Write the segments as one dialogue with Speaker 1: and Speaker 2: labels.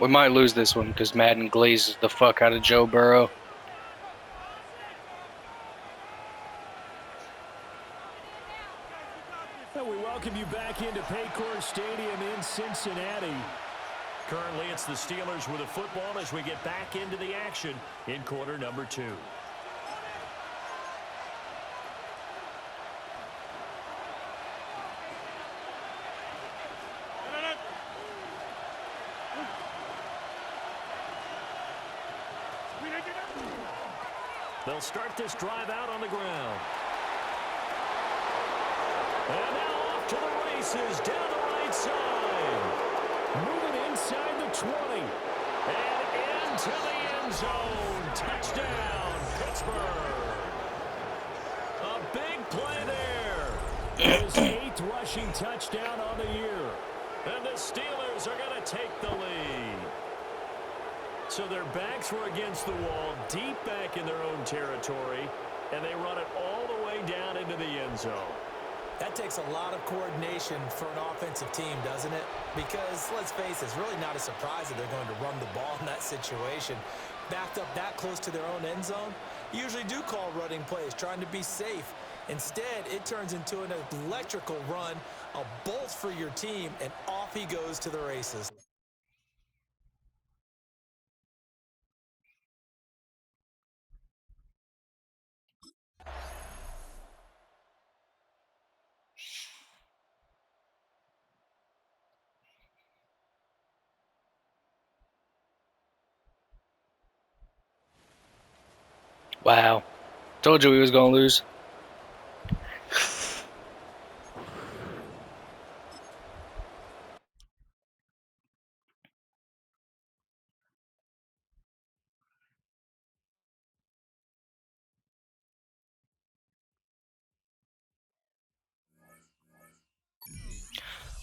Speaker 1: We might lose this one because Madden glazes the fuck out of Joe Burrow.
Speaker 2: Well, we welcome you back into Paycor Stadium in Cincinnati. Currently, it's the Steelers with the football as we get back into the action in quarter number 2. They'll start this drive out on the ground. And now off to the races down the right side. Moving inside the 20. And into the end zone. Touchdown, Pittsburgh. A big play there. His 8th rushing touchdown on the year. And the Steelers are going to take the lead. So their backs were against the wall, deep back in their own territory, and they run it all the way down into the end zone.
Speaker 3: That takes a lot of coordination for an offensive team, doesn't it? Because, let's face it, it's really not a surprise that they're going to run the ball in that situation. Backed up that close to their own end zone, you usually do call running plays, trying to be safe. Instead, it turns into an electrical run, a bolt for your team, and off he goes to the races.
Speaker 1: Wow. Told you we was going to lose.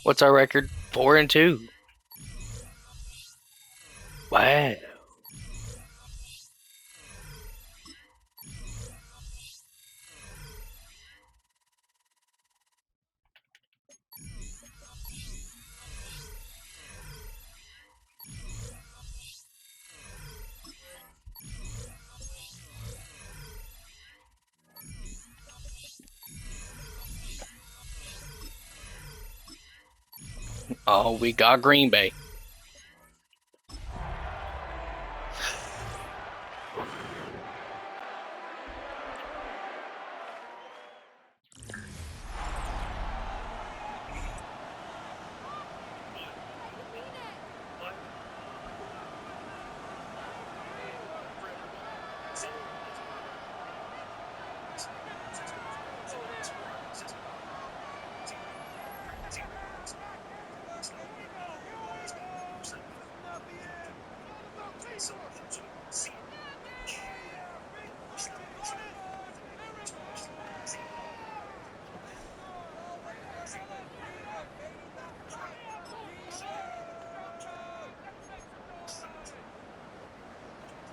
Speaker 1: What's our record? 4-2. Wow. Oh, we got Green Bay.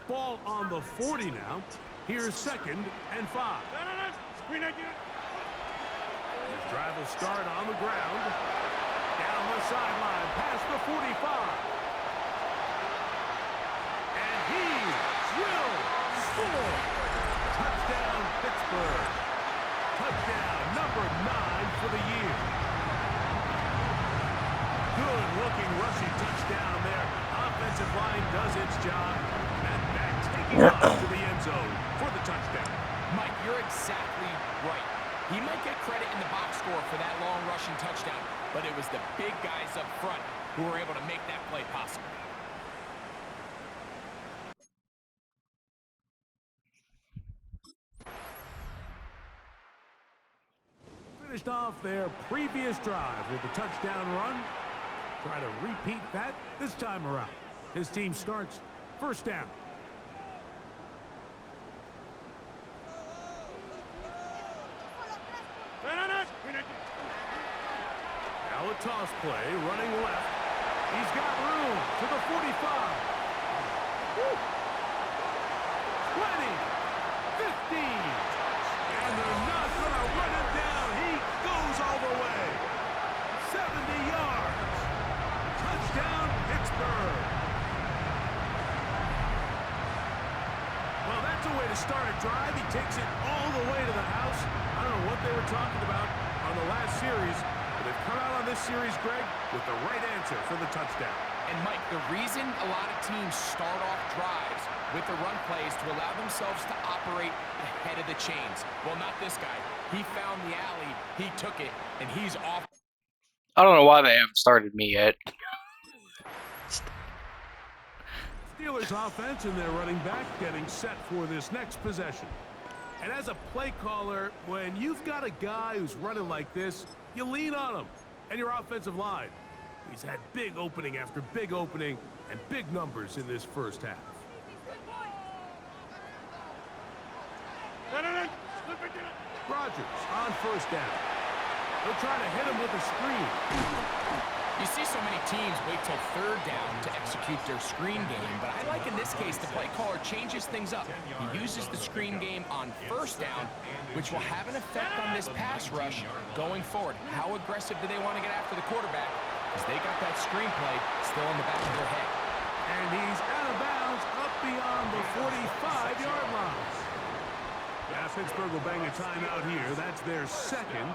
Speaker 4: Ball on the 40 now. Here's 2nd and 5. His drive will start on the ground. Down the sideline, past the 45. And he will score. Touchdown, Pittsburgh. Touchdown number 9 for the year. Good-looking rushing touchdown there. Offensive line does its job. And back taking off to the end zone for the touchdown.
Speaker 5: Mike, you're exactly right. He might get credit in the box score for that long rushing touchdown, but it was the big guys up front who were able to make that play possible.
Speaker 4: Finished off their previous drive with a touchdown run. Try to repeat that this time around. His team starts 1st down. Now a toss play, running left. He's got room to the 45. Woo. 20, 15. And they're not going to run him down. He goes all the way. 70 yards. Touchdown, Pittsburgh. a way to start a drive. He takes it all the way to the house. I don't know what they were talking about on the last series, but they've come out on this series, Greg, with the right answer for the touchdown.
Speaker 5: And, Mike, the reason a lot of teams start off drives with the run plays to allow themselves to operate ahead of the chains. Well, not this guy. He found the alley, he took it, and he's off.
Speaker 1: I don't know why they haven't started me yet.
Speaker 4: Steelers offense and their running back getting set for this next possession. And as a play caller, when you've got a guy who's running like this, you lean on him and your offensive line. He's had big opening after big opening and big numbers in this first half. Rodgers on first down. They'll try to hit him with a screen.
Speaker 5: You see so many teams wait till third down to execute their screen game, but I like in this case the play caller changes things up. He uses the screen game on first down, which will have an effect on this pass rush going forward. How aggressive do they want to get after the quarterback? Because they got that screen play still in the back of their head.
Speaker 4: And he's out of bounds up beyond the 45-yard line. Yeah, Pittsburgh will bang a timeout here. That's their second.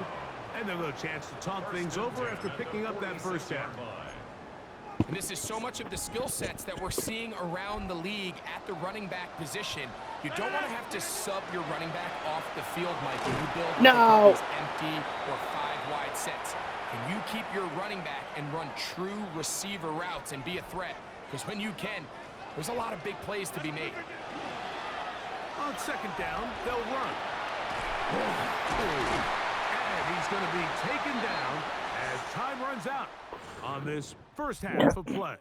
Speaker 4: And they'll have a chance to talk things over after picking up that first down.
Speaker 5: And this is so much of the skill sets that we're seeing around the league at the running back position. You don't want to have to sub your running back off the field, Mike, when you build these empty or 5-wide sets. Can you keep your running back and run true receiver routes and be a threat? Because when you can, there's a lot of big plays to be made.
Speaker 4: On second down, they'll run. And he's going to be taken down as time runs out on this first half of play.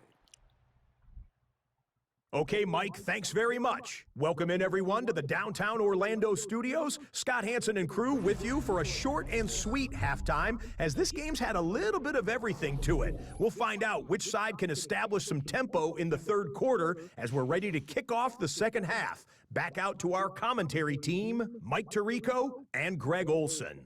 Speaker 6: Okay, Mike, thanks very much. Welcome in, everyone, to the downtown Orlando studios. Scott Hansen and crew with you for a short and sweet halftime, as this game's had a little bit of everything to it. We'll find out which side can establish some tempo in the third quarter as we're ready to kick off the second half. Back out to our commentary team, Mike Tirico and Greg Olson.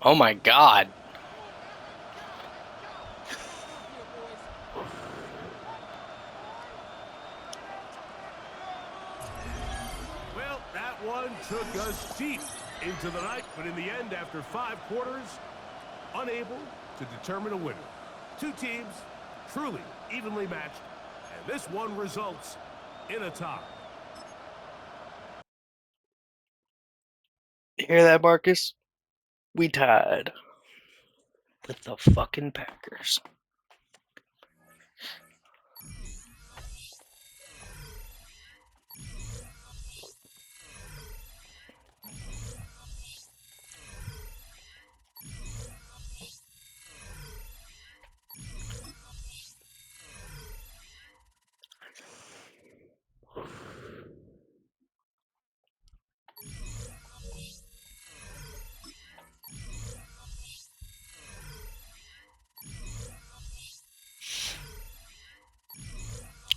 Speaker 1: Oh my God.
Speaker 4: Well, that one took us deep into the night, but in the end, after 5 quarters, unable to determine a winner. Two teams truly evenly matched, and this one results in a tie.
Speaker 1: You hear that, Marcus? We tied with the fucking Packers.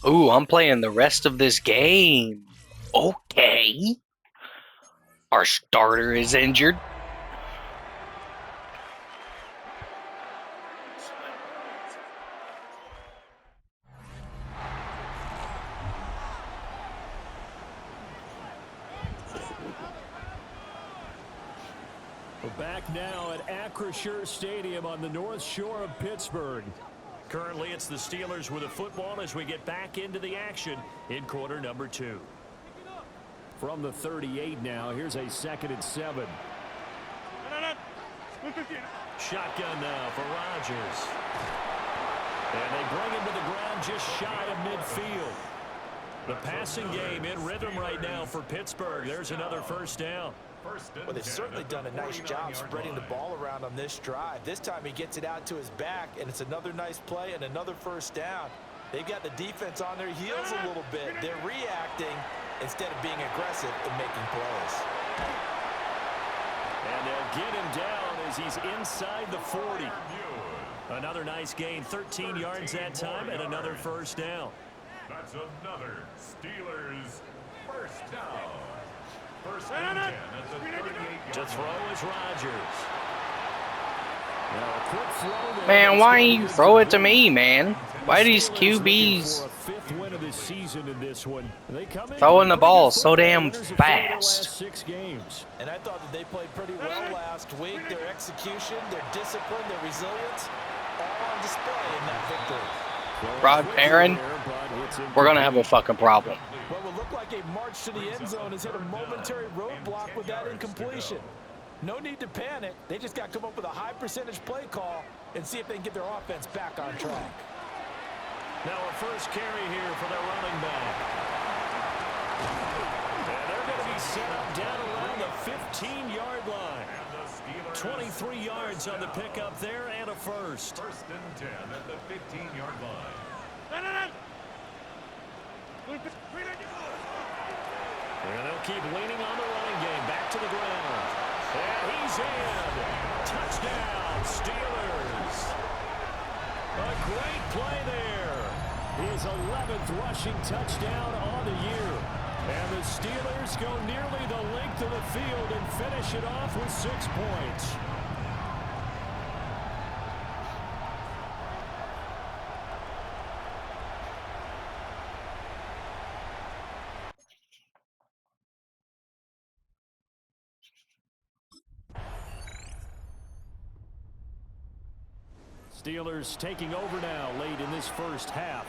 Speaker 1: Ooh, I'm playing the rest of this game. Okay. Our starter is injured.
Speaker 2: We're back now at Acrisure Stadium on the North Shore of Pittsburgh. Currently, it's the Steelers with the football as we get back into the action in quarter number 2. From the 38 now, here's a 2nd and 7. Shotgun now for Rodgers. And they bring him to the ground just shy of midfield. The passing game in rhythm right now for Pittsburgh. There's another first down.
Speaker 3: Well, they've certainly done a nice job spreading the ball around on this drive. This time he gets it out to his back, and it's another nice play and another first down. They've got the defense on their heels a little bit. They're reacting instead of being aggressive and making plays.
Speaker 2: And they'll get him down as as he's inside the 40. Another nice gain, 13 yards that time, and another first down.
Speaker 7: That's another Steelers first down. First and 10 at the 38-yard
Speaker 2: To throw is Rodgers. Now a quick throw there.
Speaker 1: Man, why ain't you throw it to me, man? Why these QBs
Speaker 2: For a fifth win of the season in this one. They come in
Speaker 1: throwing the
Speaker 2: pretty
Speaker 1: ball
Speaker 2: good
Speaker 1: so
Speaker 2: football
Speaker 1: damn
Speaker 2: winners of 4 of the last
Speaker 1: fast?
Speaker 2: 6 games.
Speaker 3: And I thought that they played pretty well last week. Their execution, their discipline, their resilience, all on display in that victory.
Speaker 1: Rod Aaron, we're gonna have a fucking problem.
Speaker 3: What will look like a march to the end zone has hit a momentary roadblock with that incompletion. No need to panic. They just got to come up with a high percentage play call and see if they can get their offense back on track.
Speaker 2: Now a first carry here for their running back. And they're going to be set up down around the 15-yard line. 23 yards on the pickup there and a first.
Speaker 7: First and 10 at the 15-yard line.
Speaker 2: And they'll keep leaning on the running game. Back to the ground. And he's in. Touchdown, Steelers. A great play there. His 11th rushing touchdown on the year. And the Steelers go nearly the length of the field and finish it off with 6 points. Steelers taking over now late in this first half.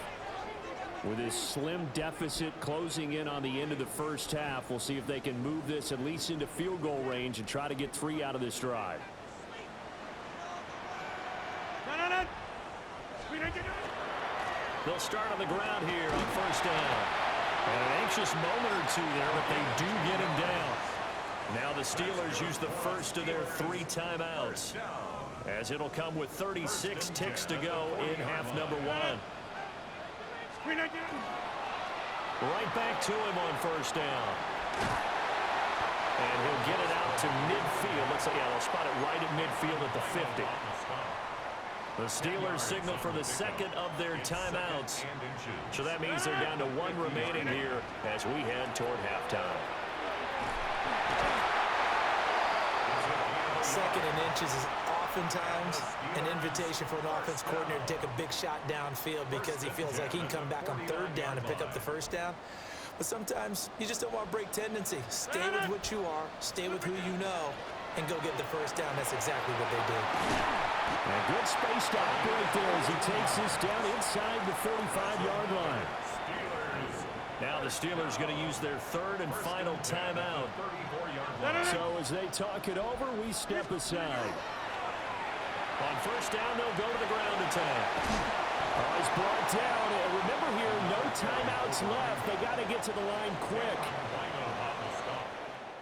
Speaker 2: With this slim deficit closing in on the end of the first half, we'll see if they can move this at least into field goal range and try to get 3 out of this drive. They'll start on the ground here on first down. And an anxious moment or two there, but they do get him down. Now the Steelers use the first of their 3 timeouts, as it'll come with 36 ticks to go in half number 1. Right back to him on first down. And he'll get it out to midfield. Looks like, yeah, they'll spot it right at midfield at the 50. The Steelers signal for the second of their timeouts. So that means they're down to 1 remaining here as we head toward halftime.
Speaker 3: Second and inches is oftentimes an invitation for an offense coordinator to take a big shot downfield because he feels like he can come back on third down and pick up the first down. But sometimes you just don't want to break tendency. Stay with what you are, stay with who you know, and go get the first down. That's exactly what they did.
Speaker 2: And good space to operate there as he takes this down inside the 45-yard line. Now the Steelers going to use their 3rd and final timeout. So as they talk it over, we step aside. On first down, they'll go to the ground attack. He's brought down. And remember here, no timeouts left. They got to get to the line quick.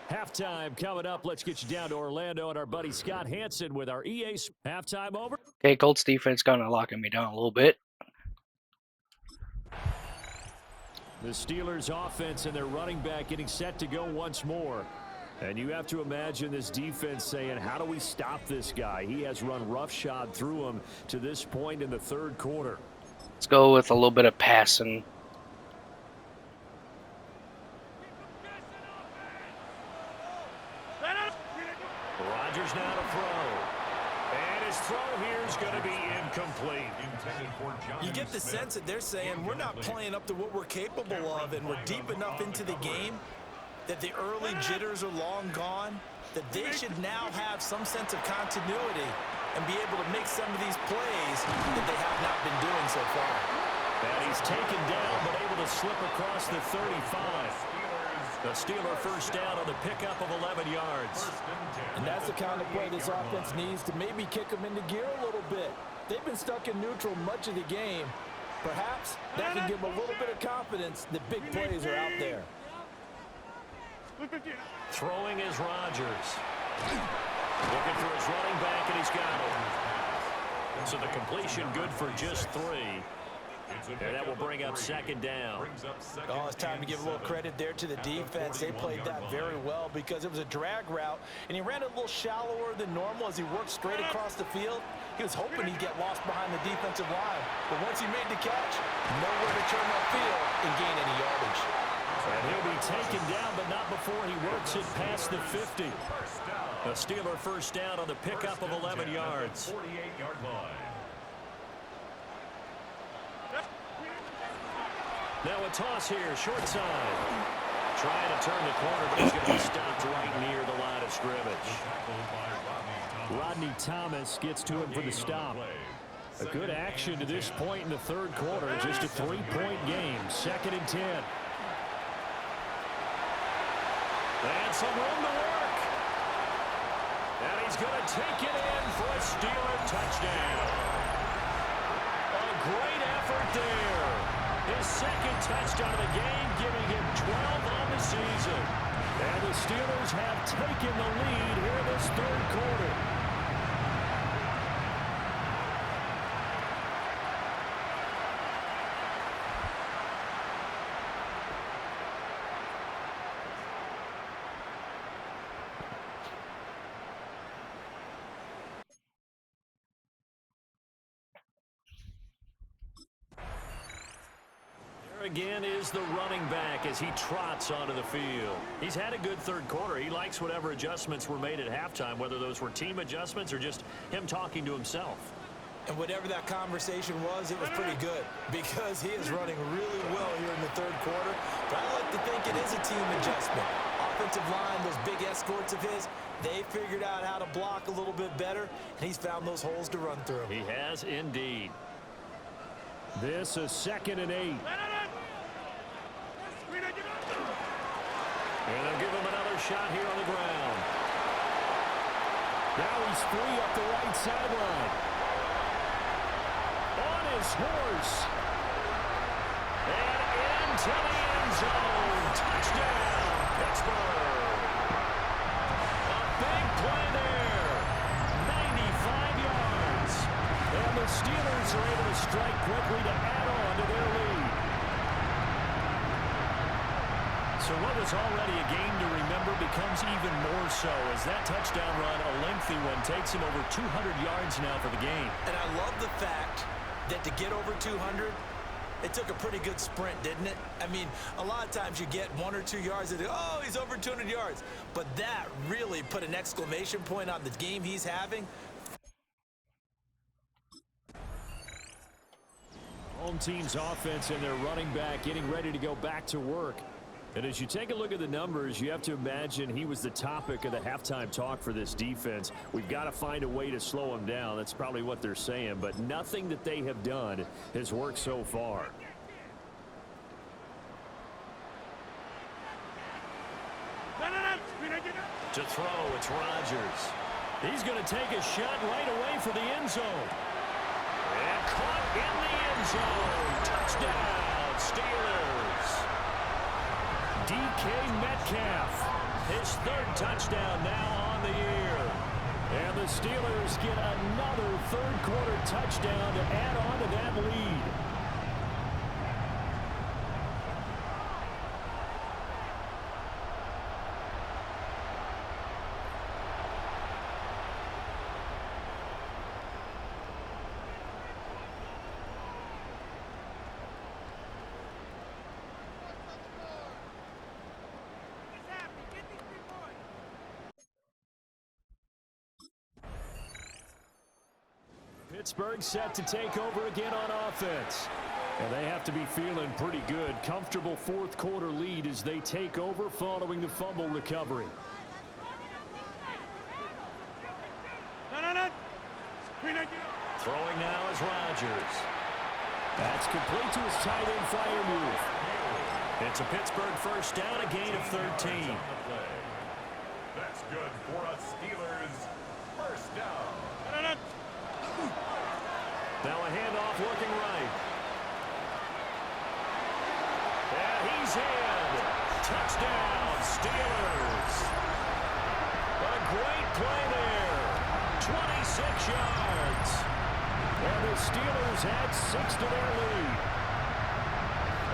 Speaker 2: Halftime coming up. Let's get you down to Orlando and our buddy Scott Hansen with our EA halftime over.
Speaker 1: Okay, Colts defense kind of locking me down a little bit.
Speaker 2: The Steelers offense and their running back getting set to go once more. And you have to imagine this defense saying, how do we stop this guy? He has run roughshod through him to this point in the 3rd quarter.
Speaker 1: Let's go with a little bit of passing.
Speaker 2: Rodgers now to throw. And his throw here is going to be incomplete.
Speaker 3: You get the sense that they're saying we're not playing up to what we're capable of, and we're deep enough into the game that the early jitters are long gone, that they should now have some sense of continuity and be able to make some of these plays that they have not been doing so far.
Speaker 2: And he's taken down, but able to slip across the 35. The Steeler first down on the pickup of 11 yards.
Speaker 3: And that's the kind of play this offense needs to maybe kick them into gear a little bit. They've been stuck in neutral much of the game. Perhaps that can give them a little bit of confidence that big plays are out there.
Speaker 2: Throwing is Rodgers. Looking for his running back, and he's got it. So the completion good for just 3. And that will bring up second down.
Speaker 3: Oh, it's time to give a little credit there to the defense. They played that very well because it was a drag route, and he ran a little shallower than normal as he worked straight across the field. He was hoping he'd get lost behind the defensive line. But once he made the catch, nowhere to turn that field and gain any yardage.
Speaker 2: And he'll be taken down, but not before he works it past the 50. A Steeler first down on the pickup of 11 yards.
Speaker 7: 48-yard line.
Speaker 2: Now a toss here, short side. Trying to turn the corner, but he's going to be stopped right near the line of scrimmage. Rodney Thomas gets to him for the stop. A good action to this point in the third quarter. Just a 3-point game. 2nd and 10. And some room to work. And he's going to take it in for a Steeler touchdown. A great effort there. His 2nd touchdown of the game, giving him 12 on the season. And the Steelers have taken the lead here in this third quarter. Again is the running back as he trots onto the field. He's had a good third quarter. He likes whatever adjustments were made at halftime, whether those were team adjustments or just him talking to himself.
Speaker 3: And whatever that conversation was, it was pretty good because he is running really well here in the third quarter. But I like to think it is a team adjustment. Offensive line, those big escorts of his, they figured out how to block a little bit better, and he's found those holes to run through.
Speaker 2: He has indeed. This is 2nd and 8. And they'll give him another shot here on the ground. Now he's free up the right sideline. On his horse. And into the end zone. Touchdown, Pittsburgh. A big play there. 95 yards. And the Steelers are able to strike quickly to add on to their lead. So what was already a game to remember becomes even more so as that touchdown run, a lengthy one, takes him over 200 yards now for the game.
Speaker 3: And I love the fact that to get over 200, it took a pretty good sprint, didn't it? I mean, a lot of times you get 1 or 2 yards and, oh, he's over 200 yards. But that really put an exclamation point on the game he's having.
Speaker 2: Home team's offense and their running back getting ready to go back to work. And as you take a look at the numbers, you have to imagine he was the topic of the halftime talk for this defense. We've got to find a way to slow him down. That's probably what they're saying. But nothing that they have done has worked so far. To throw, it's Rodgers. He's going to take a shot right away for the end zone. And caught in the end zone. Touchdown, Steelers. DK Metcalf, his 3rd touchdown now on the year. And the Steelers get another third quarter touchdown to add on to that lead. Pittsburgh set to take over again on offense. And they have to be feeling pretty good. Comfortable fourth quarter lead as they take over following the fumble recovery. Throwing now is Rodgers. That's complete to his tight end Freiermuth. It's a Pittsburgh first down, a gain of 13.
Speaker 7: That's good for a Steelers first down.
Speaker 2: Now a handoff working right. And he's in. Touchdown, Steelers. A great play there. 26 yards. And the Steelers add 6 to their lead.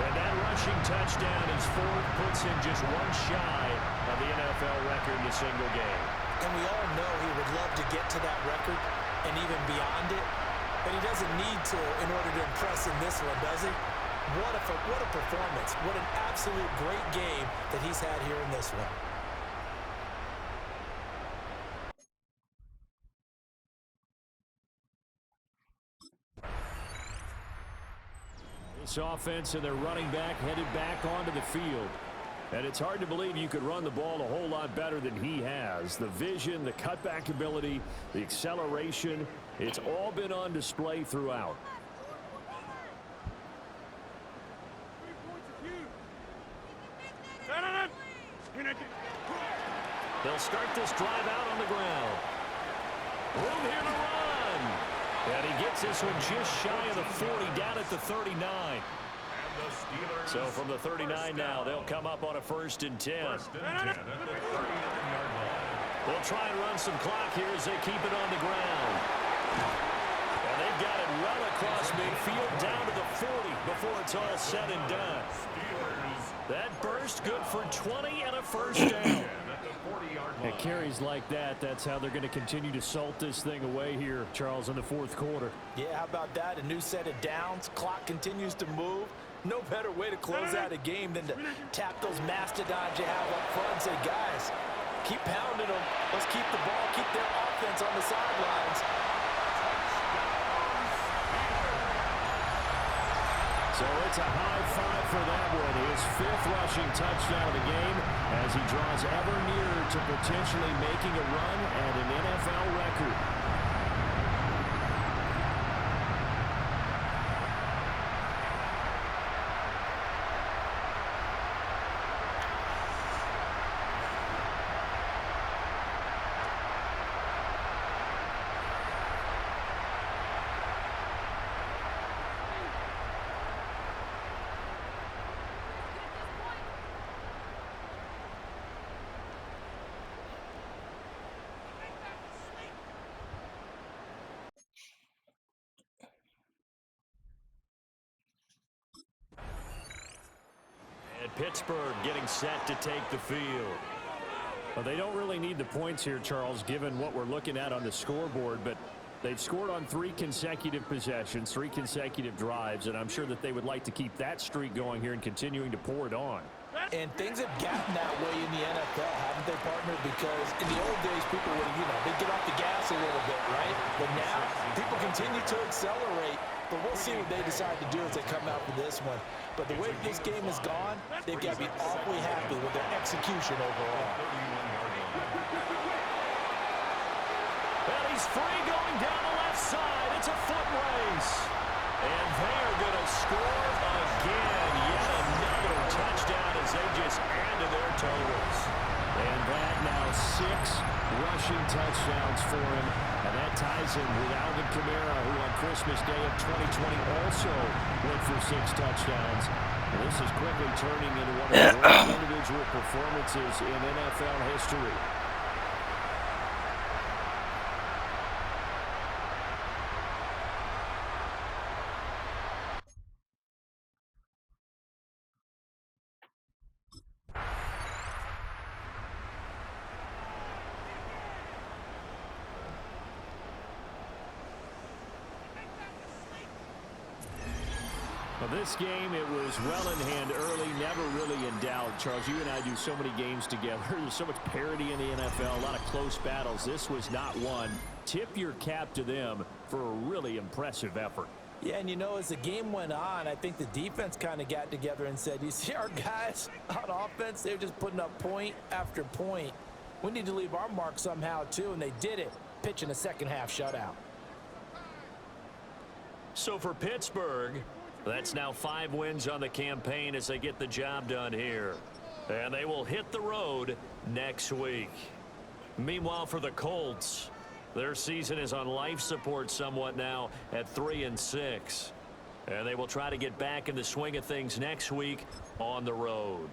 Speaker 2: And that rushing touchdown is fourth, puts him just one shy of the NFL record in a single game.
Speaker 3: And we all know he would love to get to that record and even beyond it. But he doesn't need to in order to impress in this one, does he? What a performance. What an absolute great game that he's had here in this one.
Speaker 2: This offense and their running back headed back onto the field. And it's hard to believe you could run the ball a whole lot better than he has. The vision, the cutback ability, the acceleration, it's all been on display throughout. They'll start this drive out on the ground. Room here to run. And he gets this one just shy of the 40, down at the 39. So from the 39 now, they'll come up on a 1st and 10. They'll try and run some clock here as they keep it on the ground. And they've got it well across midfield, down to the 40 before it's all said and done. That burst good for 20 and a 1st down. It carries like that. That's how they're going to continue to salt this thing away here, Charles, in the 4th quarter.
Speaker 3: Yeah, how about that? A new set of downs. Clock continues to move. No better way to close out a game than to tap those mastodons you have up front and say, guys, keep pounding them. Let's keep the ball, keep their offense on the sidelines.
Speaker 2: So it's a high five for that one. His 5th rushing touchdown of the game as he draws ever nearer to potentially making a run at an NFL record. Pittsburgh getting set to take the field. Well, they don't really need the points here, Charles, given what we're looking at on the scoreboard, but they've scored on 3 consecutive possessions, 3 consecutive drives, and I'm sure that they would like to keep that streak going here and continuing to pour it on.
Speaker 3: And things have gotten that way in the NFL, haven't they, partner? Because in the old days, people would, they'd get off the gas a little bit, right? But now, people continue to accelerate. But we'll see what they decide to do as they come out for this one. But the way this game has gone, they've got to be awfully happy with their execution overall.
Speaker 2: Well, he's free going down the left side. It's a foot race. And they're going to score again. Yet another touchdown as they just add to their totals. And that now 6 rushing touchdowns for him. And that ties him with Alvin Kamara, who on Christmas Day of 2020 also went for 6 touchdowns. And this is quickly turning into one of the great individual performances in NFL history. This game, it was well in hand early, never really in doubt. Charles, you and I do so many games together. There's so much parity in the NFL, a lot of close battles. This was not one. Tip your cap to them for a really impressive effort.
Speaker 3: Yeah, and as the game went on, I think the defense kind of got together and said, you see our guys on offense, they're just putting up point after point. We need to leave our mark somehow, too, and they did it, pitching a second-half shutout.
Speaker 2: So for Pittsburgh, that's now 5 wins on the campaign as they get the job done here. And they will hit the road next week. Meanwhile, for the Colts, their season is on life support somewhat now at 3-6. And they will try to get back in the swing of things next week on the road.